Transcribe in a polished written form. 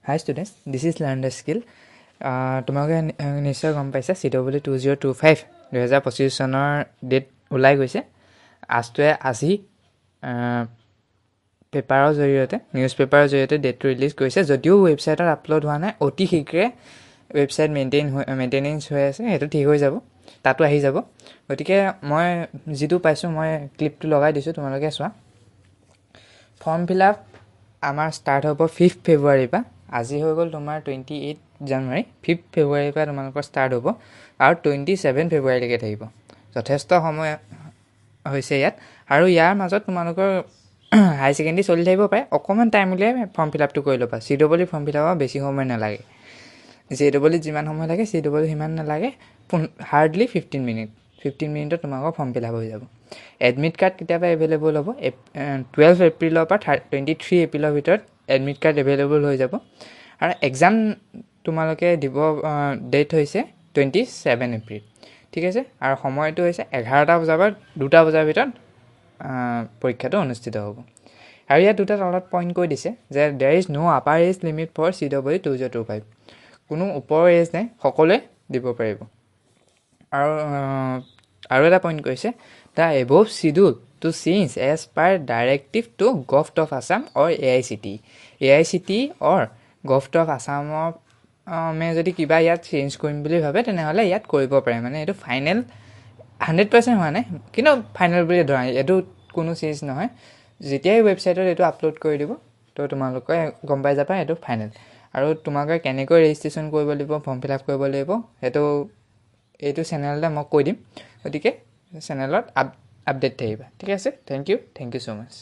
Hi students, this is Learn the Skill. তোমালোকে নিশ্চয় গম পাইছা CW 2025 2025 চনৰ ডেট ওলাই গৈছে। আজটোৱে আজি পেপাৰৰ জৰিয়তে নিউজ পেপাৰৰ জৰিয়তে ডেটটো ৰিলিজ কৰিছে। যদিও ৱেবছাইটত আপলোড হোৱা নাই, অতি শীঘ্ৰে ৱেবছাইট মেইনটেনেঞ্চ হৈ আছে, সেইটো ঠিক হৈ যাব, তাতো আহি যাব। গতিকে মই যিটো পাইছোঁ মই ক্লিপটো লগাই দিছোঁ, তোমালোকে চোৱা। ফৰ্ম ফিল আপ আমাৰ ষ্টাৰ্ট হ'ব 5 ফেব্ৰুৱাৰীৰ পৰা। আজি হৈ গ'ল তোমাৰ 28 জানুৱাৰী, 5 ফেব্ৰুৱাৰীৰ পৰা তোমালোকৰ ষ্টাৰ্ট হ'ব আৰু 27 ফেব্ৰুৱাৰীলৈকে থাকিব। যথেষ্ট সময় হৈছে ইয়াত। আৰু ইয়াৰ মাজত তোমালোকৰ হাই ছেকেণ্ডেৰী চলি থাকিব পাৰে, অকণমান টাইম উলিয়াই ফৰ্ম ফিল আপটো কৰি ল'বা। CW ফৰ্ম ফিল আপত বেছি সময় নালাগে। JW যিমান সময় লাগে CW সিমান নালাগে, হাৰ্ডলি 15 মিনিটত তোমালোকৰ ফৰ্ম ফিল আপ হৈ যাব। এডমিট কাৰ্ড কেতিয়াবা এভেইলেবল হ'ব, 12 এপ্ৰিলৰ পৰা 23 এপ্ৰিলৰ ভিতৰত এডমিট কাৰ্ড এভেইলেবল হৈ যাব। আৰু এক্সাম তোমালোকে দিব ডেট হৈছে 27 এপ্ৰিল, ঠিক আছে। আৰু সময়টো হৈছে 11টা বজাৰ পৰা 2টা বজাৰ ভিতৰত পৰীক্ষাটো অনুষ্ঠিত হ'ব। আৰু ইয়াত দুটা তলত পইণ্ট কৈ দিছে যে there is no' upper age limit for CW 2025। কোনো ওপৰৰ এজ নাই, সকলোৱে দিব পাৰিব। আৰু এটা পইণ্ট কৈছে the above schedule to change as per directive to government of Assam or AICTE or government of আছামৰ যদি কিবা ইয়াত চেঞ্জ কৰিম বুলি ভাবে তেনেহ'লে ইয়াত কৰিব পাৰে। মানে এইটো ফাইনেল 100% হোৱা নাই, কিন্তু ফাইনেল বুলি ধৰা এইটো কোনো চেঞ্জ নহয়। যেতিয়াই ৱেবছাইটত এইটো আপলোড কৰি দিব তো তোমালোকে গম পাই যাবা এইটো ফাইনেল। আৰু তোমালোকে কেনেকৈ ৰেজিষ্ট্ৰেশ্যন কৰিব লাগিব, ফৰ্ম ফিল আপ কৰিব লাগিব, সেইটো এইটো চেনেলতে মই কৈ দিম। গতিকে চেনেলত আপডেট থাকিবা, ঠিক আছে। Thank you so' much.